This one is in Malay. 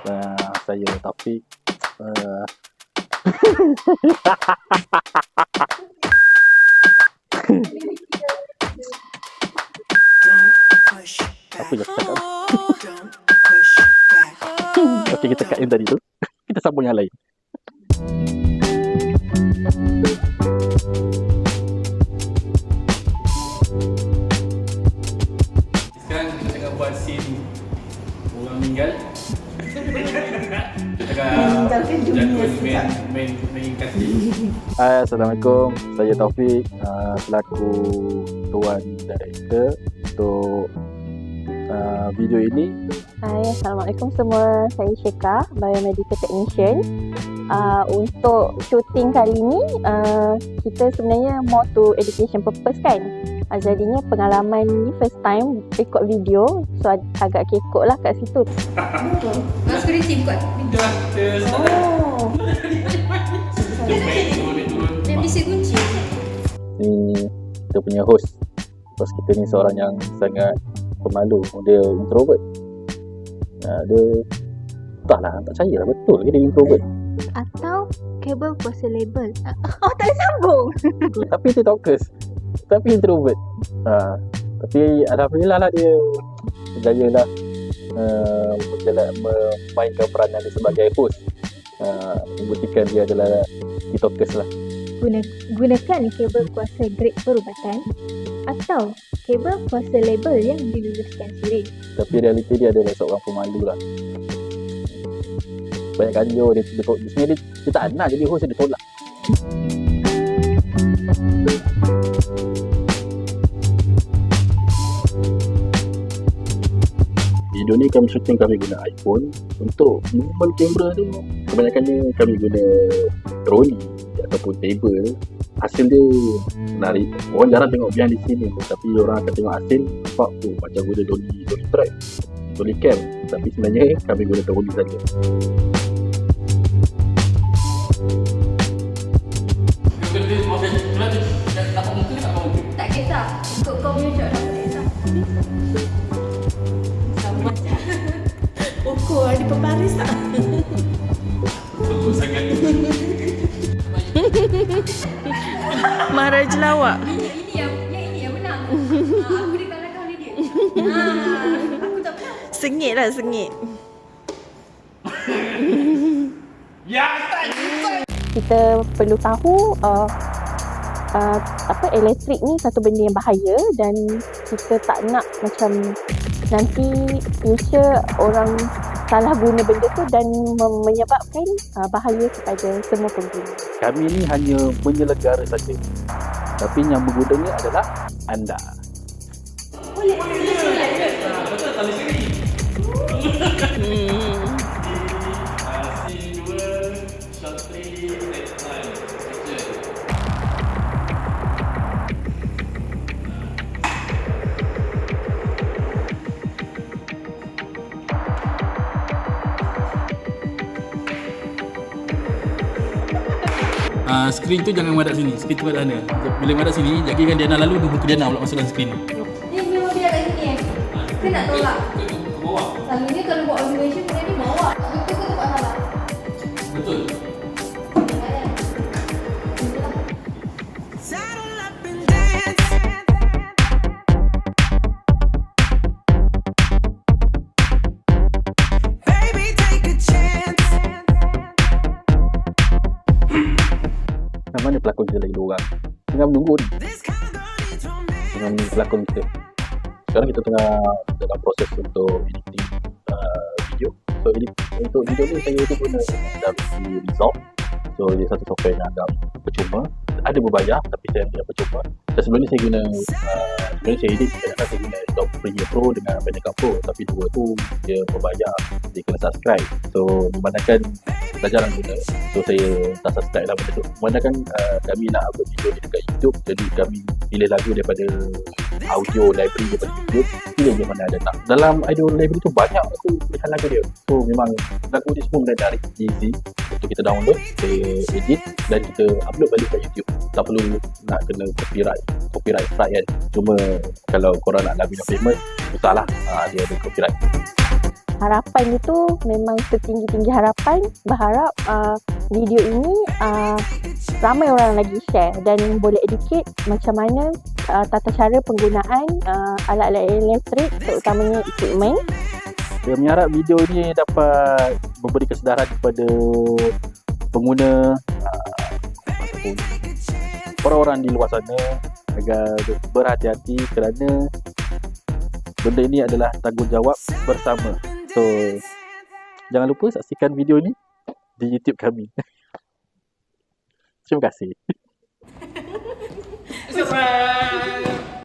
Saya Taufik. Apa yang cakap? Okey, kita cut yang tadi tu. Kita sambung yang lain. Sekarang kita tengah buat scene orang meninggal. Kita tengah jadual main kasih. Hai, Assalamualaikum. Saya Taufik, selaku Tuan Director untuk video ini. Hai, Assalamualaikum semua. Saya Syeka, Biomedical Technician. Untuk shooting kali ni, kita sebenarnya more to education purpose kan. Jadinya pengalaman ni first time record video, so agak kekok lah kat situ. Mas kena record video. Oh. Dia bisa kunci. Ni kita punya host. Host kita ni seorang yang sangat pemalu. Dia introvert. Dia tak percaya lah betul ke dia introvert. Atau kabel kuasa label. Oh, tak boleh sambung. Tapi dia talkers. Tapi introvert. Tapi alhamdulillah lah dia berjaya lah memainkan peranan dia sebagai host. Membuktikan dia adalah talkers lah. Gunakan kabel kuasa grade perubatan atau kabel kuasa label yang diluluskan sendiri. Tapi realiti dia adalah seorang pemalu lah. Banyak kali dia tak nak jadi host, dia tolak. Video ni kami shooting, kami guna iPhone. Untuk movement kamera tu kebanyakannya kami guna drone ataupun table. Hasil dia menarik. Orang jarang tengok behind the scene ni, tapi orang akan tengok hasil nampak macam guna dolly track, dolly cam, tapi sebenarnya kami guna drone saja. Tak kisah. Untuk kau punya shot tak kisah. Sama macam. Pokok ada peparis tak? Betul sangat. Marah je lawak. Ini yang menang. Aku dia kalahkan oleh dia. Aku tak pernah. Sengit lah, sengit. Kita perlu tahu elektrik ni satu benda yang bahaya, dan kita tak nak macam nanti future orang salah guna benda tu dan menyebabkan bahaya kepada semua pengguna. Kami ni hanya menyelenggara saja, tapi yang menggunanya adalah anda. Betul tali sini. Scene 2, shot 3, take 9. Skrin tu jangan madap sini, skrin tu madap sana. Bila madap sini, jadikan Diana lalu, muka Diana pula masuk dalam skrin ni. Dia memang biar kat sini Kita nak tolak. Ke bawah. Selalunya kalau buat automation benda ni bawa. Betul ke tak salah? Betul. Mana pelakon kita lagi 2 orang tengah menunggu ni dengan pelakon kita. Sekarang kita tengah dalam proses untuk editing video. So untuk video ni saya guna DaVinci Resolve. So dia satu software yang agak percuma, ada berbayar tapi saya ambil yang percuma. Dan sebelum ni saya guna sebenarnya saya edit kadang-kadang saya guna Adobe Premiere Pro dengan Final Cut Pro, tapi dua tu dia berbayar, dia kena subscribe. So memandangkan dah jarang guna, so saya tak subscribe lah benda tu. Memandangkan kami nak upload video ni dekat YouTube, jadi kami pilih lagu daripada audio library daripada YouTube, pilih je mana ada nak. Dalam audio library tu banyak aku pilihan lagu dia, so memang lagu dia semua menarik, easy untuk kita download, kita edit dan kita upload balik kat YouTube. Tak perlu nak kena copyright strike kan. Cuma kalau korang nak lagu yang famous, susah lah, dia ada copyright. harapan itu memang setinggi-tinggi harapan, berharap video ini ramai orang lagi share dan boleh educate macam mana tata cara penggunaan alat-alat elektrik, terutamanya equipment. Saya mengharap video ini dapat memberi kesedaran kepada pengguna ataupun orang-orang di luar sana agar berhati-hati kerana benda ini adalah tanggungjawab bersama. So, jangan lupa saksikan video ini di YouTube kami. Terima kasih. Surprise.